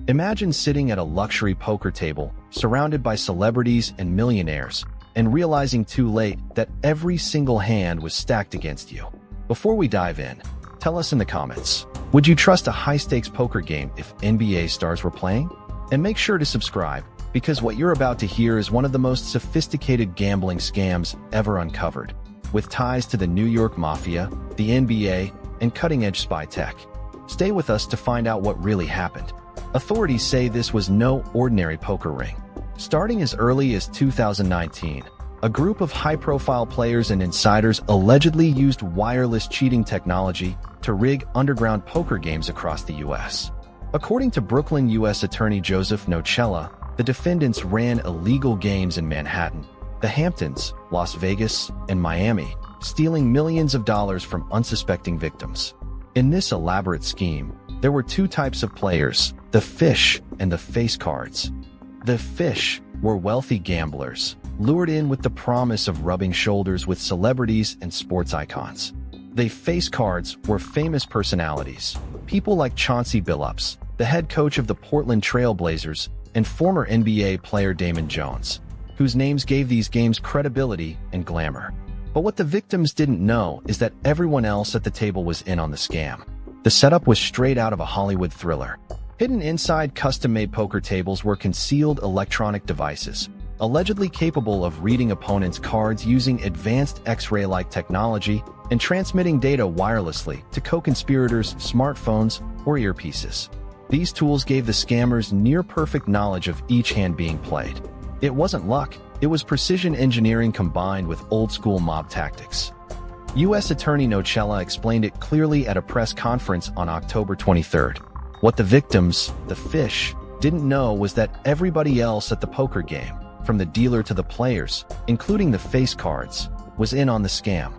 Imagine sitting at a luxury poker table, surrounded by celebrities and millionaires, and realizing too late that every single hand was stacked against you. Before we dive in, tell us in the comments, would you trust a high-stakes poker game if NBA stars were playing? And make sure to subscribe, because what you're about to hear is one of the most sophisticated gambling scams ever uncovered, with ties to the New York Mafia, the NBA, and cutting-edge spy tech. Stay with us to find out what really happened. Authorities say this was no ordinary poker ring. Starting as early as 2019, a group of high-profile players and insiders allegedly used wireless cheating technology to rig underground poker games across the U.S. According to Brooklyn U.S. Attorney Joseph Nocella, the defendants ran illegal games in Manhattan, the Hamptons, Las Vegas, and Miami, stealing millions of dollars from unsuspecting victims. In this elaborate scheme, there were two types of players, the fish and the face cards. The fish were wealthy gamblers, lured in with the promise of rubbing shoulders with celebrities and sports icons. The face cards were famous personalities, people like Chauncey Billups, the head coach of the Portland Trail Blazers, and former NBA player Damon Jones, whose names gave these games credibility and glamour. But what the victims didn't know is that everyone else at the table was in on the scam. The setup was straight out of a Hollywood thriller. Hidden inside custom-made poker tables were concealed electronic devices, allegedly capable of reading opponents' cards using advanced X-ray-like technology and transmitting data wirelessly to co-conspirators' smartphones or earpieces. These tools gave the scammers near-perfect knowledge of each hand being played. It wasn't luck, it was precision engineering combined with old-school mob tactics. U.S. Attorney Nocella explained it clearly at a press conference on October 23rd. What the victims, the fish, didn't know was that everybody else at the poker game, from the dealer to the players, including the face cards, was in on the scam.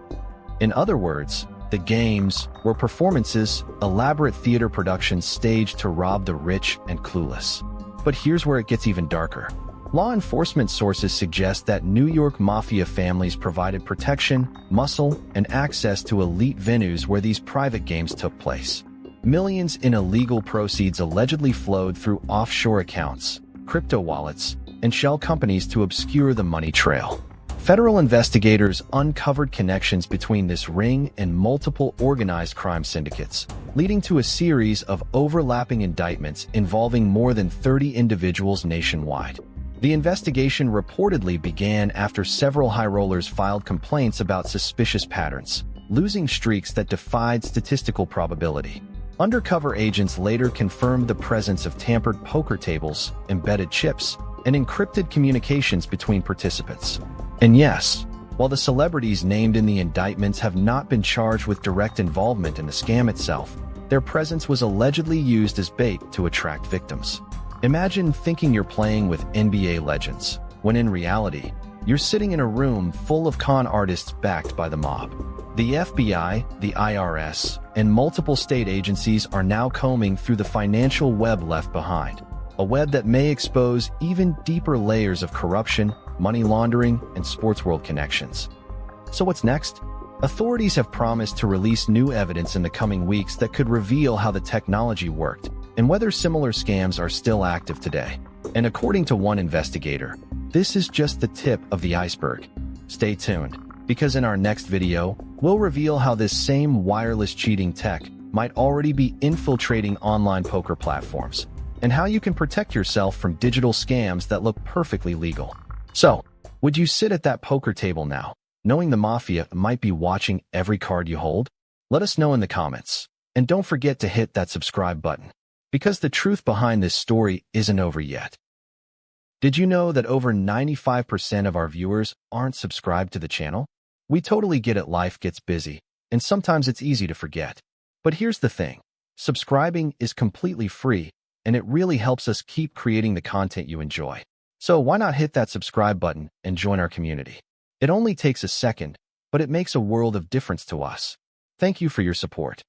In other words, the games were performances, elaborate theater productions staged to rob the rich and clueless. But here's where it gets even darker. Law enforcement sources suggest that New York Mafia families provided protection, muscle, and access to elite venues where these private games took place. Millions in illegal proceeds allegedly flowed through offshore accounts, crypto wallets, and shell companies to obscure the money trail. Federal investigators uncovered connections between this ring and multiple organized crime syndicates, leading to a series of overlapping indictments involving more than 30 individuals nationwide. The investigation reportedly began after several high rollers filed complaints about suspicious patterns, losing streaks that defied statistical probability. Undercover agents later confirmed the presence of tampered poker tables, embedded chips, and encrypted communications between participants. And yes, while the celebrities named in the indictments have not been charged with direct involvement in the scam itself, their presence was allegedly used as bait to attract victims. Imagine thinking you're playing with NBA legends, when in reality, you're sitting in a room full of con artists backed by the mob. The FBI, the IRS, and multiple state agencies are now combing through the financial web left behind, a web that may expose even deeper layers of corruption, money laundering, and sports world connections. So what's next? Authorities have promised to release new evidence in the coming weeks that could reveal how the technology worked and whether similar scams are still active today. And according to one investigator, this is just the tip of the iceberg. Stay tuned, because in our next video, we'll reveal how this same wireless cheating tech might already be infiltrating online poker platforms, and how you can protect yourself from digital scams that look perfectly legal. So, would you sit at that poker table now, knowing the mafia might be watching every card you hold? Let us know in the comments. And don't forget to hit that subscribe button, because the truth behind this story isn't over yet. Did you know that over 95% of our viewers aren't subscribed to the channel? We totally get it, life gets busy, and sometimes it's easy to forget. But here's the thing, subscribing is completely free, and it really helps us keep creating the content you enjoy. So why not hit that subscribe button and join our community? It only takes a second, but it makes a world of difference to us. Thank you for your support.